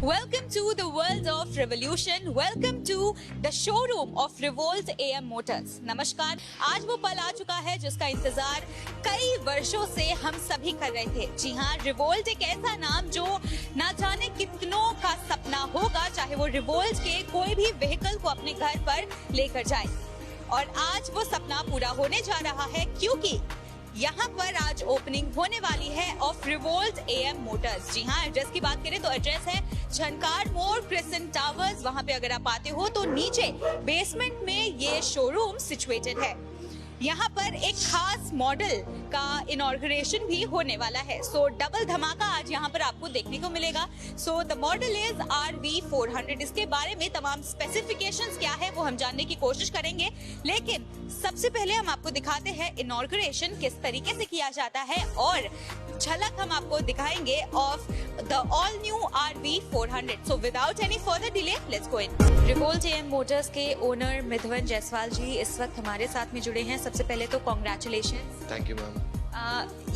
Welcome to the world of revolution. Welcome to the showroom of Revolt AM Motors. नमस्कार। आज वो पल आ चुका है जिसका इंतजार कई वर्षों से हम सभी कर रहे थे। जी हाँ, रिवोल्ट एक ऐसा नाम जो ना जाने कितनों का सपना होगा, चाहे वो रिवोल्ट के कोई भी व्हीकल को अपने घर पर लेकर जाए। और आज वो सपना पूरा होने जा रहा है, क्योंकि यहाँ पर आज ओपनिंग होने वाली है ऑफ रिवोल्ट एएम मोटर्स। जी हाँ, एड्रेस की बात करें तो एड्रेस है झनकार मोड़, क्रिसेंट टावर्स। वहां पे अगर आप आते हो तो नीचे बेसमेंट में ये शोरूम सिचुएटेड है। यहाँ पर एक खास मॉडल का इनॉग्रेशन भी होने वाला है। सो डबल धमाका आज यहाँ पर आपको देखने को मिलेगा। So the model is RV400। इसके बारे में तमाम स्पेसिफिकेशंस क्या है वो हम जानने की कोशिश करेंगे, लेकिन सबसे पहले हम आपको दिखाते हैं इनॉग्रेशन किस तरीके से किया जाता है और झलक हम आपको दिखाएंगे of the all new RV400। So without any further delay let's go in. Revolt am Motors के ओनर मिधवन जायसवाल जी इस वक्त हमारे साथ में जुड़े हैं। सबसे पहले तो कॉन्ग्रेचुलेशन। Thank you ma'am.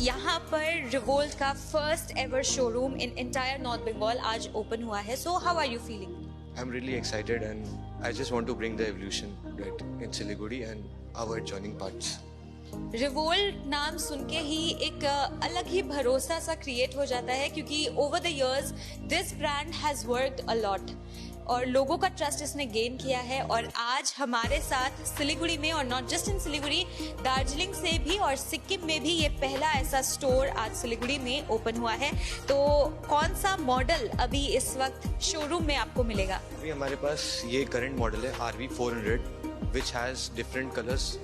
यहाँ पर रिवोल्ट का first ever showroom in entire north Bengal आज ओपन हुआ है। So how are you feeling? I am really excited and I just want to bring the evolution right in Siliguri and our adjoining parts. Revolt नाम सुन के ही एक अलग ही भरोसा सा क्रिएट हो जाता है, क्योंकि over the years this brand has worked a lot और लोगों का ट्रस्ट इसने गेन किया है। और आज हमारे साथ सिलीगुड़ी में, और not just in Siliguri, Darjeeling से भी और सिक्किम में भी ये पहला ऐसा स्टोर आज सिलीगुड़ी में ओपन हुआ है। तो कौन सा मॉडल अभी इस वक्त शोरूम में आपको मिलेगा? अभी हमारे पास ये करंट मॉडल है RV400 which has different colours.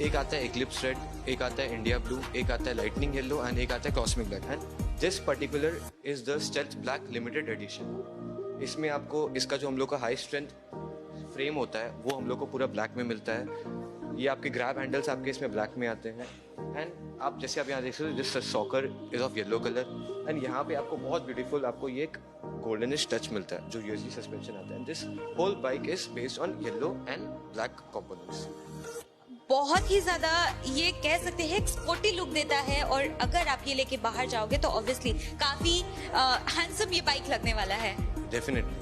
एक आता है एक्लिप्स रेड, एक आता है इंडिया ब्लू, एक आता है लाइटनिंग येलो एंड एक आता है cosmic black. And this particular is the stealth black limited edition. इसमें आपको इसका जो हम लोग का हाई स्ट्रेंथ फ्रेम होता है वो हम लोग को पूरा ब्लैक में मिलता है। ये आपके ग्रैब हैंडल्स आपके इसमें ब्लैक में आते हैं। एंड आप जैसे आप यहाँ देख सकते हो this soccer is of yellow colour. And यहाँ पे आपको बहुत ब्यूटीफुल आपको ये एक गोल्डनिश टच मिलता है जो USB सस्पेंशन आता है। This whole bike is based on yellow and black components. बहुत ही ज्यादा ये कह सकते हैं एक स्पोर्टी लुक देता है, और अगर आप ये लेके बाहर जाओगे तो ऑब्वियसली काफी हैंडसम ये बाइक लगने वाला है। डेफिनेटली।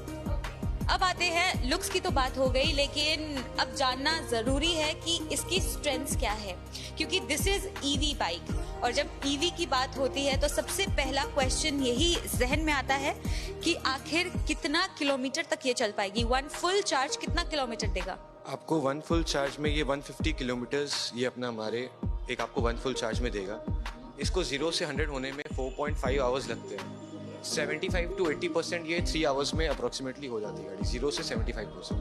अब आते हैं लुक्स की तो बात हो गई, लेकिन अब जानना जरूरी है कि इसकी स्ट्रेंथ्स क्या है, क्योंकि दिस इज EV बाइक। और जब EV की बात होती है तो सबसे पहला क्वेश्चन यही जहन में आता है कि आखिर कितना किलोमीटर तक ये चल पाएगी। वन फुल चार्ज कितना किलोमीटर देगा आपको? वन फुल चार्ज में ये 150 किलोमीटर्स ये अपना हमारे एक आपको वन फुल चार्ज में देगा। इसको 0 से 100 होने में 4.5 आवर्स लगते हैं। 75 to 80% ये 3 आवर्स में अप्रोक्सीमेटली हो जाती है गाड़ी, 0 से 75%।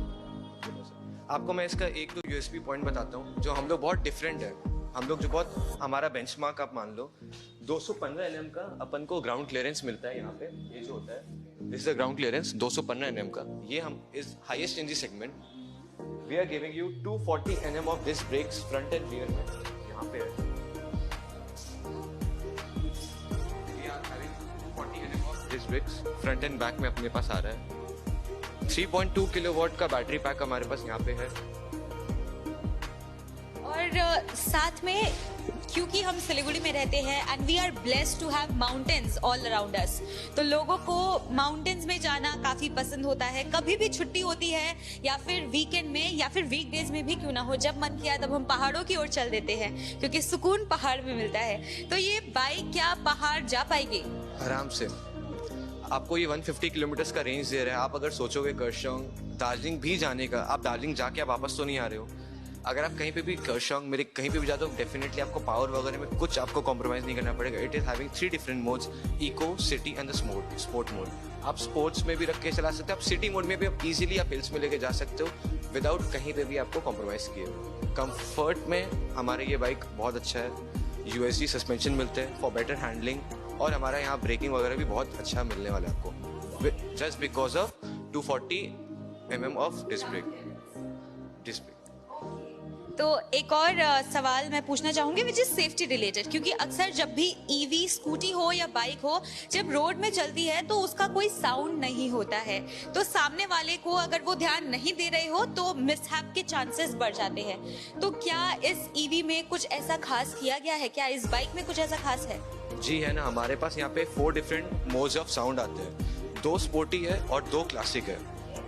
आपको मैं इसका एक दो USB पॉइंट बताता हूँ जो हम लोग बहुत डिफरेंट है। हम लोग जो बहुत हमारा बेंचमार्क आप मान लो 215 mm का अपन को ग्राउंड क्लियरेंस मिलता है। यहाँ पे ये जो होता है this is the ground clearance 215 mm का। ये हम is highest in the segment. We are giving you 240 mm of disc brakes front and rear में यहाँ पे है। We are having 240 mm of disc brakes front and back में अपने पास आ रहा है। 3.2 किलोवाट का बैटरी पैक हमारे पास यहाँ पे है। और साथ में क्योंकि हम सिलीगुड़ी में रहते हैं and we are blessed to have mountains all around us, तो लोगों को माउंटेन्स में जाना काफी पसंद होता है। कभी भी छुट्टी होती है या फिर वीकेंड में या फिर वीकडेज में भी क्यों ना हो, जब मन किया तब हम पहाड़ों की ओर चल देते हैं, क्योंकि सुकून पहाड़ में मिलता है। तो ये बाइक क्या पहाड़ जा पाएगी? आराम से। आपको ये 150 किलोमीटर का रेंज दे रहा है। आप अगर सोचोगे करशोंग दार्जिलिंग भी जाने का, आप दार्जिलिंग जाके आप वापस तो नहीं आ रहे हो। अगर आप कहीं पे भी करशोंग मेरे कहीं पे भी जाते हो, डेफिनेटली आपको पावर वगैरह में कुछ आपको कॉम्प्रोमाइज नहीं करना पड़ेगा। It is having 3 different modes, eco, city and the sport mode. आप स्पोर्ट्स में भी रख के चला सकते हो, आप सिटी मोड में भी आप इजीली आप हिल्स में लेके जा सकते हो विदाउट कहीं पे भी आपको कॉम्प्रोमाइज किए। कंफर्ट में हमारे ये बाइक बहुत अच्छा है। USB सस्पेंशन मिलते हैं फॉर बेटर हैंडलिंग, और हमारा यहाँ ब्रेकिंग वगैरह भी बहुत अच्छा मिलने वाला है आपको, just because of 240 mm of disc brake. तो एक और सवाल मैं पूछना चाहूंगी विच इज सेफ्टी रिलेटेड, क्योंकि अक्सर जब भी EV स्कूटी हो या बाइक हो, जब रोड में चलती है तो उसका कोई साउंड नहीं होता है, तो सामने वाले को अगर वो ध्यान नहीं दे रहे हो तो मिसहैप के चांसेस बढ़ जाते हैं। तो क्या इस EV में कुछ ऐसा खास किया गया है? क्या इस बाइक में कुछ ऐसा खास है? जी है ना, हमारे पास यहाँ पे 4 डिफरेंट मोड्स ऑफ साउंड आते हैं। 2 स्पोर्टी है और 2 क्लासिक है।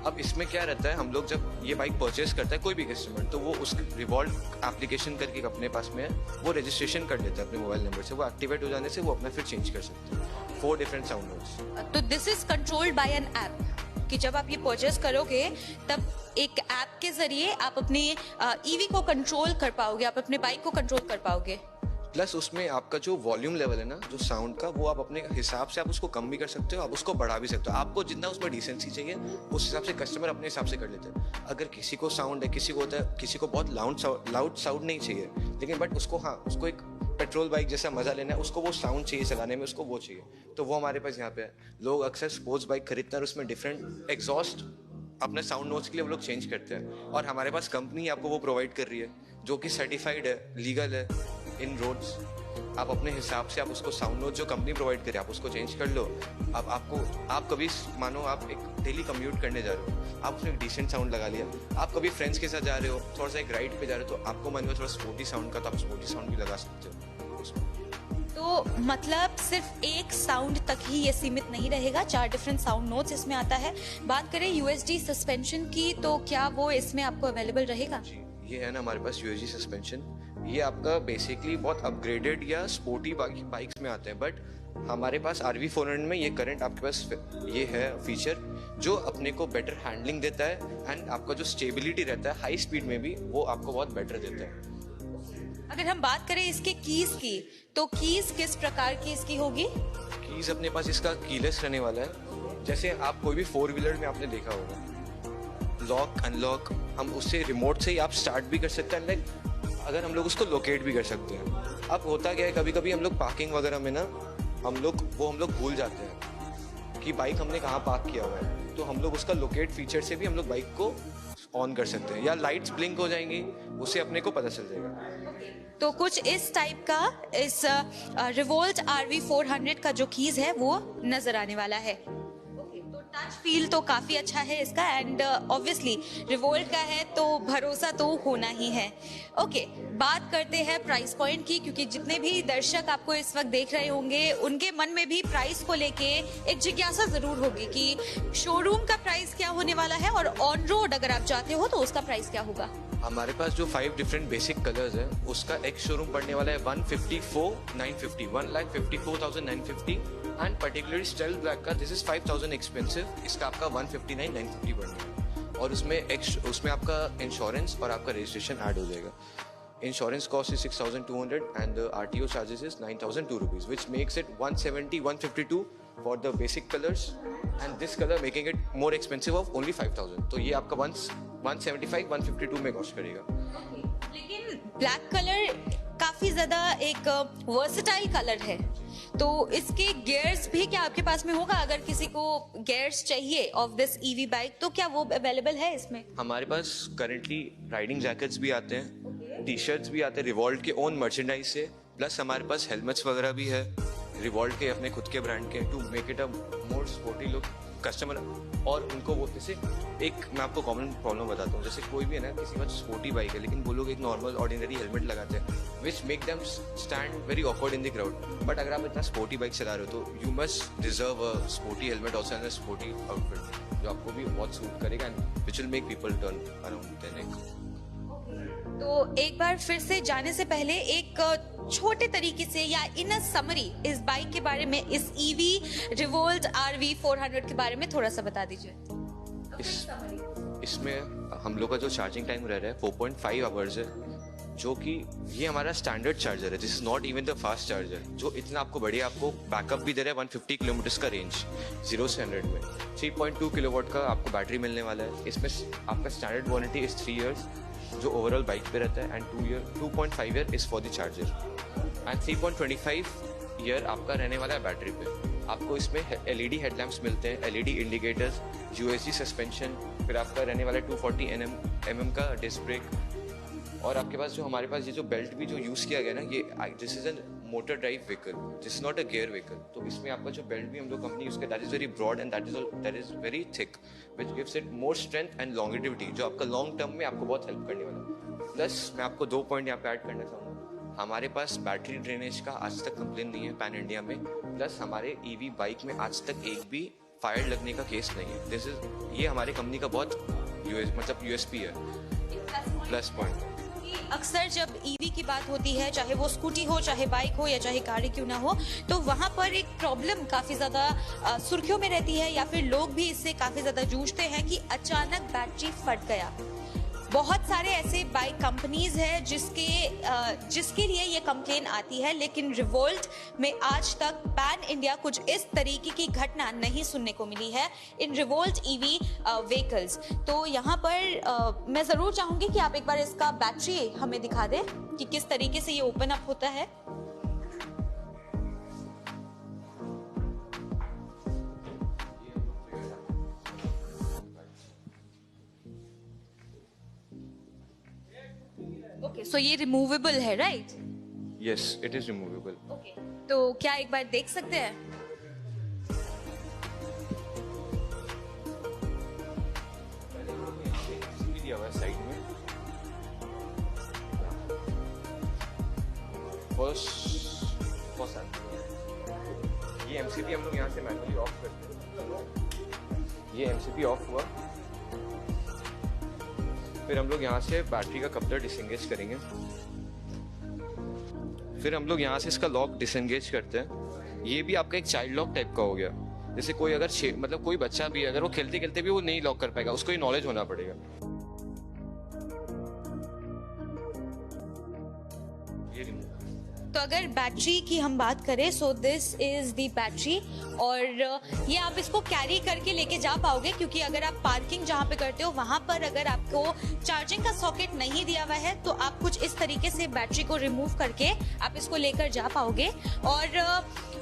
अब इसमें क्या रहता है, हम लोग जब ये बाइक परचेज करता है कोई भी कस्टमर, तो वो उस रिवॉल्व एप्लीकेशन करके अपने पास में है, वो रजिस्ट्रेशन कर लेता है अपने मोबाइल नंबर से, वो एक्टिवेट हो जाने से वो अपना फिर चेंज कर सकते हैं 4 डिफरेंट साउंड मोड्स। तो this is controlled by an app कि जब आप ये परचेस करोगे तब एक ऐप के जरिए आप अपनी ईवी को कंट्रोल कर पाओगे, आप अपने बाइक को कंट्रोल कर पाओगे। प्लस उसमें आपका जो वॉल्यूम लेवल है ना, जो साउंड का, वो आप अपने हिसाब से आप उसको कम भी कर सकते हो, आप उसको बढ़ा भी सकते हो। आपको जितना उसमें डिसेंसी चाहिए उस हिसाब से कस्टमर अपने हिसाब से कर लेते हैं। अगर किसी को साउंड है, किसी को होता है, किसी को बहुत लाउड साउंड नहीं चाहिए, लेकिन बट उसको उसको एक पेट्रोल बाइक जैसा मजा लेना है, उसको वो साउंड चाहिए चलाने में, उसको वो चाहिए, तो वो हमारे पास यहाँ पे है। लोग अक्सर स्पोर्ट्स बाइक खरीदते हैं और उसमें डिफरेंट एग्जॉस्ट अपने साउंड नोट्स के लिए वो लोग चेंज करते हैं, और हमारे पास कंपनी आपको वो प्रोवाइड कर रही है जो कि सर्टिफाइड है, लीगल है इन रोड्स। आप अपने हिसाब से आप उसको साउंड नोट जो कंपनी प्रोवाइड करे आप उसको चेंज कर लो। अब आप कभी मानो आप एक डेली कम्यूट करने जा रहे हो, आप उसमें एक डिसेंट साउंड लगा लिया, आप कभी फ्रेंड्स के साथ जा रहे हो, थोड़ा सा एक राइड पे जा रहे हो, तो आपको मन हुआ थोड़ा स्पोर्टी साउंड का, तो आप स्पोर्टी साउंड भी लगा सकते हो उसमें। तो मतलब सिर्फ एक साउंड तक ही ये सीमित नहीं रहेगा, 4 डिफरेंट साउंड नोट्स इसमें आता है। बात करें यूएसडी सस्पेंशन की, तो क्या वो इसमें आपको अवेलेबल रहेगा? जी, ये है ना हमारे पास यूएसडी सस्पेंशन। ये आपका बेसिकली बहुत अपग्रेडेड या स्पोर्टी बाइक्स में आते हैं, बट हमारे पास RV400 में ये करंट आपके पास ये है फीचर जो अपने को बेटर हैंडलिंग देता है, एंड आपका जो स्टेबिलिटी रहता है हाई स्पीड में भी वो आपको बहुत बेटर देता है। अगर हम बात करें इसके कीज की, तो कीज किस प्रकार की इसकी होगी? कीज अपने पास इसका कीलेस रहने वाला है। जैसे आप कोई भी 4 व्हीलर में आपने देखा होगा, लॉक अनलॉक हम उससे रिमोट से ही आप स्टार्ट भी कर सकते हैं, लाइक अगर हम लोग उसको लोकेट भी कर सकते हैं। अब होता क्या है, कभी कभी हम लोग पार्किंग वगैरह में ना हम लोग भूल जाते हैं कि बाइक हमने कहाँ पार्क किया हुआ है, तो हम लोग उसका लोकेट फीचर से भी हम लोग बाइक को ऑन कर सकते हैं, या लाइट्स ब्लिंक हो जाएंगी, उससे अपने को पता चल जाएगा। तो कुछ इस टाइप का इस रिवोल्ट RV400 का जो कीज है वो नजर आने वाला है। तो टच फील तो काफी अच्छा है इसका, एंड ऑब्वियसली रिवोल्ट का है तो भरोसा तो होना ही है। ओके, बात करते हैं प्राइस पॉइंट की, क्योंकि जितने भी दर्शक आपको इस वक्त देख रहे होंगे उनके मन में भी प्राइस को लेके एक जिज्ञासा जरूर होगी कि शोरूम का प्राइस क्या होने वाला है, और ऑन रोड अगर आप जाते हो तो उसका प्राइस क्या होगा। हमारे पास जो 5 डिफरेंट बेसिक कलर्स है उसका एक शोरूम पड़ने वाला है 154,950, 1,54,950, एंड पर्टिकुलरली स्टेल ब्लैक का दिस इज 5,000 एक्सपेंसिव, इसका आपका 159,950 पड़ने वाला, और उसमें आपका इंश्योरेंस और आपका रजिस्ट्रेशन ऐड हो जाएगा। Insurance cost is 6,200 and the RTO charges is 9,002 rupees, which makes it 170, 152 for the basic colors, and this color making it more expensive of only 5,000. तो ये आपका 175, 152 में कॉस्ट करेगा। लेकिन ब्लैक कलर काफी ज्यादा एक वर्सेटाइल कलर है, तो इसके गियर्स भी क्या आपके पास में होगा? अगर किसी को गियर्स चाहिए ऑफ दिस ईवी बाइक तो क्या वो अवेलेबल है इसमें? हमारे पास करंटली राइडिंग जैकेट्स भी आते हैं, टी-शर्ट्स भी आते हैं रिवॉल्ट के ओन मर्चेंडाइज से, प्लस हमारे पास हेलमेट्स वगैरह भी है रिवॉल्ट के अपने खुद के ब्रांड के, to make it a more sporty look customer. और उनको वो जैसे एक मैं आपको कॉमन प्रॉब्लम बताता हूँ, जैसे कोई भी है ना, किसी के पास स्पोर्टी बाइक है लेकिन वो लोग एक नॉर्मल ऑर्डिनरी हेलमेट लगाते हैं which make them stand very awkward in the crowd. But अगर आप इतना स्पोर्टी बाइक चला रहे हो तो you must deserve a sporty helmet also and a sporty outfit जो आपको भी बहुत सूट करेगा and which will make people turn around their neck. तो एक बार फिर से जाने से पहले एक छोटे तरीके से या इन अ समरी इस बाइक के बारे में, इस ईवी रिवोल्ट RV400 के बारे में थोड़ा सा बता दीजिए। इसमें हम लोग का जो चार्जिंग टाइम रह रहा है 4.5 आवर्स है, जो कि ये हमारा स्टैंडर्ड चार्जर है, this is not even the fast charger, जो इतना आपको बढ़िया आपको बैकअप भी दे रहा है। 150 किलोमीटर का रेंज 0 से 100 में 3.2 किलोवाट का आपको बैटरी मिलने वाला है। इसमें आपका स्टैंडर्ड वारंटी इज 3 इयर्स जो ओवरऑल बाइक पे रहता है, and 2.5 year is for the charger, and 3.25 year आपका रहने वाला है बैटरी पे। आपको इसमें LED हेडलैम्प्स मिलते हैं, LED इंडिकेटर्स, USG सस्पेंशन, फिर आपका रहने वाला है 240 mm का डिस्क ब्रेक, और आपके पास जो हमारे पास ये जो बेल्ट भी जो यूज़ किया गया ना, ये this is an motor drive vehicle, this is not a gear vehicle. तो इसमें आपका जो बेल्ट भी हम लोग कंपनी यूज़ कर, that is very broad and that is very thick, which gives it more strength and longevity, जो आपका लॉन्ग टर्म में आपको बहुत हेल्प करने वाला है। प्लस मैं आपको 2 पॉइंट यहाँ पे ऐड करना चाहूँगा, हमारे पास बैटरी ड्रेनेज का आज तक कंप्लेन नहीं है पैन इंडिया में, प्लस हमारे EV बाइक में आज तक एक भी फायर लगने का केस नहीं है। ये हमारी कंपनी का बहुत यूएसपी है, प्लस पॉइंट। अक्सर जब ईवी की बात होती है, चाहे वो स्कूटी हो, चाहे बाइक हो या चाहे गाड़ी क्यों ना हो, तो वहाँ पर एक प्रॉब्लम काफ़ी ज़्यादा सुर्खियों में रहती है, या फिर लोग भी इससे काफ़ी ज़्यादा जूझते हैं कि अचानक बैटरी फट गया। बहुत सारे ऐसे बाइक कंपनीज हैं जिसके लिए ये कंप्लेन आती है, लेकिन रिवोल्ट में आज तक पैन इंडिया कुछ इस तरीके की घटना नहीं सुनने को मिली है इन रिवोल्ट ईवी व्हीकल्स। तो यहाँ पर मैं ज़रूर चाहूँगी कि आप एक बार इसका बैटरी हमें दिखा दें कि किस तरीके से ये ओपन अप होता है। ओके, सो ये रिमूवेबल है, right? Yes, it is removable. Okay, तो क्या एक बार देख सकते हैं? दिया हुआ है साइड में। ये एमसीबी हम लोग यहाँ से मैनुअली ऑफ करते हैं। ये एमसीबी ऑफ हुआ, फिर हम लोग यहाँ से बैटरी का कपलर डिसएंगेज करेंगे। फिर हम लोग यहाँ से इसका लॉक डिसएंगेज करते हैं। ये भी आपका एक चाइल्ड लॉक टाइप का हो गया। जैसे कोई अगर कोई बच्चा भी अगर वो खेलते खेलते भी वो नहीं लॉक कर पाएगा, उसको ये नॉलेज होना पड़ेगा। तो अगर बैटरी की हम बात करें, so this is the battery, और ये आप इसको कैरी करके लेके जा पाओगे, क्योंकि अगर आप पार्किंग जहाँ पे करते हो वहाँ पर अगर आपको चार्जिंग का सॉकेट नहीं दिया हुआ है तो आप कुछ इस तरीके से बैटरी को रिमूव करके आप इसको लेकर जा पाओगे। और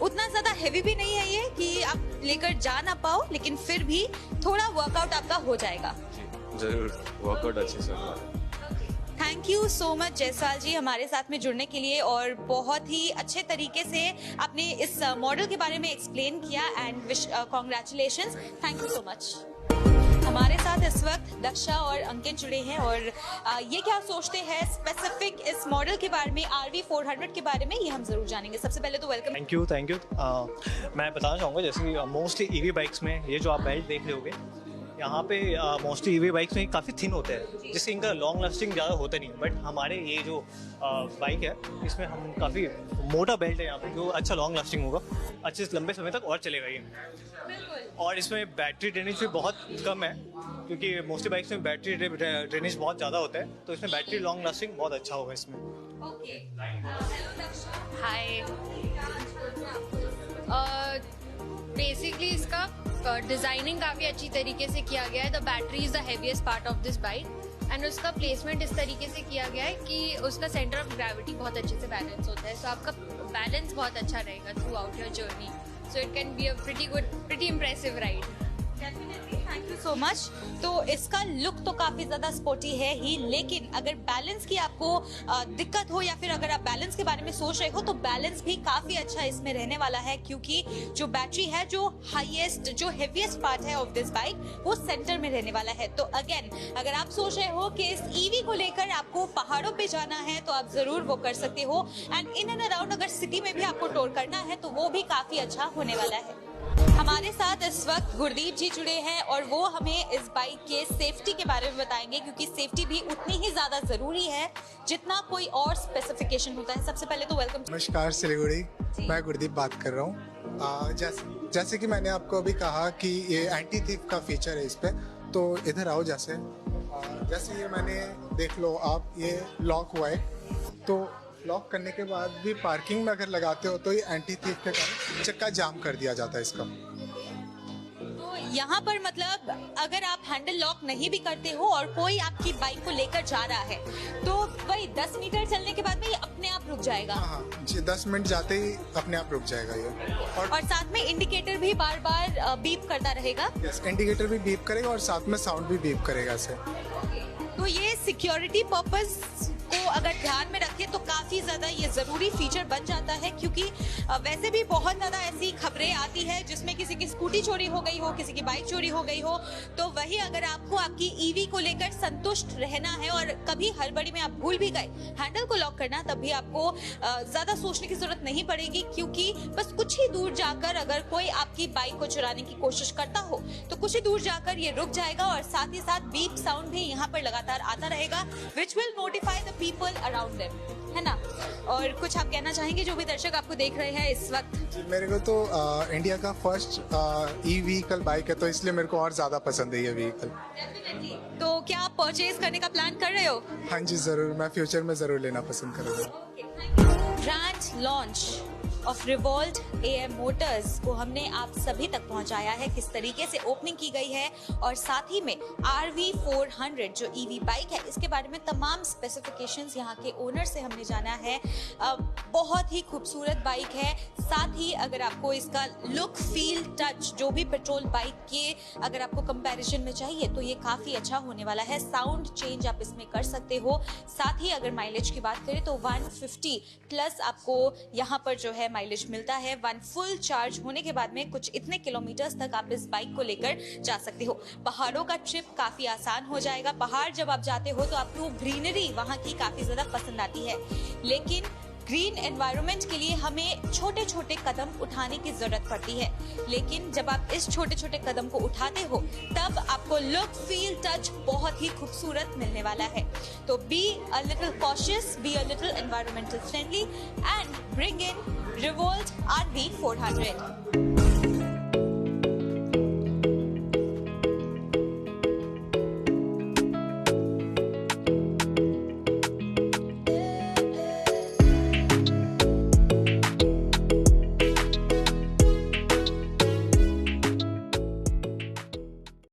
उतना ज़्यादा हैवी भी नहीं है ये कि आप लेकर जा ना पाओ, लेकिन फिर भी थोड़ा वर्कआउट आपका हो जाएगा। जरूर वर्कआउट अच्छे से होगा। Thank you so much Jaiswal ji हमारे साथ में जुड़ने के लिए, और बहुत ही अच्छे तरीके से आपने इस मॉडल के बारे में एक्सप्लेन किया, and congratulations, thank you so much. हमारे साथ इस वक्त दक्षा और अंकित जुड़े हैं, और ये क्या सोचते हैं स्पेसिफिक इस मॉडल के बारे में, RV400 के बारे में, ये हम जरूर जानेंगे। सबसे पहले तो वेलकम। Thank you. मैं बताना चाहूँगा, जैसे मोस्टली ईवी बाइक्स में ये जो आप बेल्ट देख रहे होगे, यहाँ पे मोस्टली ईवी बाइक्स में काफ़ी थिन होते हैं, जिससे इनका लॉन्ग लास्टिंग ज़्यादा होता नहीं है। बट हमारे ये जो बाइक है इसमें हम काफ़ी मोटा बेल्ट है यहाँ पे, जो अच्छा लॉन्ग लास्टिंग होगा, अच्छे लंबे समय तक और चलेगा ये। और इसमें बैटरी ड्रेनेज भी बहुत कम है, क्योंकि मोस्टली बाइक्स में बैटरी ड्रेनेज बहुत ज़्यादा होता है, तो इसमें बैटरी लॉन्ग लास्टिंग बहुत अच्छा होगा इसमें। हाय, बेसिकली इसका डिज़ाइनिंग काफ़ी अच्छी तरीके से किया गया है। The battery is the heaviest part of this bike, and उसका प्लेसमेंट इस तरीके से किया गया है कि उसका सेंटर ऑफ ग्रेविटी बहुत अच्छे से बैलेंस होता है, सो आपका बैलेंस बहुत अच्छा रहेगा through out your journey, so it can be a pretty impressive ride. Definitely, thank you so much. तो इसका लुक तो काफी ज्यादा स्पोर्टी है ही, लेकिन अगर बैलेंस की आपको दिक्कत हो, या फिर अगर आप बैलेंस के बारे में सोच रहे हो, तो बैलेंस भी काफी अच्छा इसमें रहने वाला है, क्योंकि जो बैटरी है, जो हाईएस्ट, जो हेवीएस्ट पार्ट है ऑफ दिस बाइक, वो सेंटर में रहने वाला है। तो अगेन, अगर आप सोच रहे हो कि इस ईवी को लेकर आपको पहाड़ों पे जाना है, तो आप जरूर वो कर सकते हो, एंड इन एंड अराउंड अगर सिटी में भी आपको टूर करना है तो वो भी काफी अच्छा होने वाला है। हमारे साथ इस वक्त गुरदीप जी जुड़े हैं, और वो हमें इस बाइक के सेफ्टी के बारे में बताएंगे, क्योंकि सेफ्टी भी उतनी ही ज्यादा जरूरी है जितना कोई और स्पेसिफिकेशन होता है। सबसे पहले तो वेलकम। नमस्कार सिलीगुड़ी, मैं गुरदीप बात कर रहा हूँ। जैसे कि मैंने आपको अभी कहा कि ये एंटी थीफ का फीचर है इस पे, तो इधर आओ। जैसे ये मैंने देख लो आप, ये लॉक हुआ है, तो लॉक करने के बाद भी पार्किंग में अगर लगाते हो तो ये एंटी थीफ के कारण चक्का जाम कर दिया जाता है इसका। तो यहाँ पर मतलब अगर आप हैंडल लॉक नहीं भी करते हो और कोई आपकी बाइक को लेकर जा रहा है, तो वही 10 मीटर चलने के बाद में ये अपने आप रुक जाएगा। हाँ जी, 10 मिनट जाते ही अपने आप रुक जाएगा ये। और साथ में इंडिकेटर भी बार बार बीप करता रहेगा। यस, इंडिकेटर भी बीप करेगा और साथ में साउंड भी बीप करेगा इसे। तो ये सिक्योरिटी पर्पस को अगर ध्यान में रखें तो काफी ज्यादा ये जरूरी फीचर बन जाता है, क्योंकि वैसे भी बहुत ज्यादा ऐसी खबरें आती है जिसमें किसी की स्कूटी चोरी हो गई हो, किसी की बाइक चोरी हो गई हो। तो वही अगर आपको आपकी ईवी को लेकर संतुष्ट रहना है और कभी हड़बड़ी में आप भूल भी गए हैंडल को लॉक करना, तब भी आपको ज्यादा सोचने की जरूरत नहीं पड़ेगी, क्योंकि बस कुछ ही दूर जाकर अगर कोई आपकी बाइक को चुराने की कोशिश करता हो तो कुछ ही दूर जाकर ये रुक जाएगा और साथ ही साथ बीप साउंड भी यहाँ पर लगातार आता रहेगा, which will notify the people around them, है ना। और कुछ आप कहना चाहेंगे जो भी दर्शक आपको देख रहे हैं इस वक्त? मेरे को तो इंडिया का फर्स्ट ई व्हीकल बाइक है, तो इसलिए मेरे को और ज़्यादा पसंद है ये व्हीकल। तो क्या आप परचेज करने का प्लान कर रहे हो? हाँ जी ज़रूर, मैं फ्यूचर में ज़रूर लेना पसंद करूँगा। Grand launch of revolt AM Motors को हमने आप सभी तक पहुंचाया है, किस तरीके से ओपनिंग की गई है, और साथ ही में RV400 जो EV बाइक है इसके बारे में तमाम स्पेसिफिकेशंस यहाँ के ओनर से हमने जाना है। बहुत ही खूबसूरत बाइक है, साथ ही अगर आपको इसका लुक, फील, टच जो भी पेट्रोल बाइक के अगर आपको कंपैरिजन में चाहिए तो ये काफ़ी अच्छा होने वाला है। साउंड चेंज आप इसमें कर सकते हो। साथ ही अगर माइलेज की बात करें तो 150 प्लस आपको यहाँ पर जो है माइलेज मिलता है। वन फुल चार्ज होने के बाद में कुछ इतने किलोमीटर्स तक आप इस बाइक को लेकर जा सकते हो। पहाड़ों का ट्रिप काफी आसान हो जाएगा। पहाड़ जब आप जाते हो तो आपको ग्रीनरी वहाँ की काफी ज्यादा पसंद आती है, लेकिन ग्रीन एनवायरनमेंट के लिए हमें छोटे छोटे कदम उठाने की जरूरत पड़ती है। लेकिन जब आप इस छोटे छोटे कदम को उठाते हो तब आपको लुक, फील, टच बहुत ही खूबसूरत मिलने वाला है। तो be a little cautious, be a little environmental friendly and bring in revolt RV400।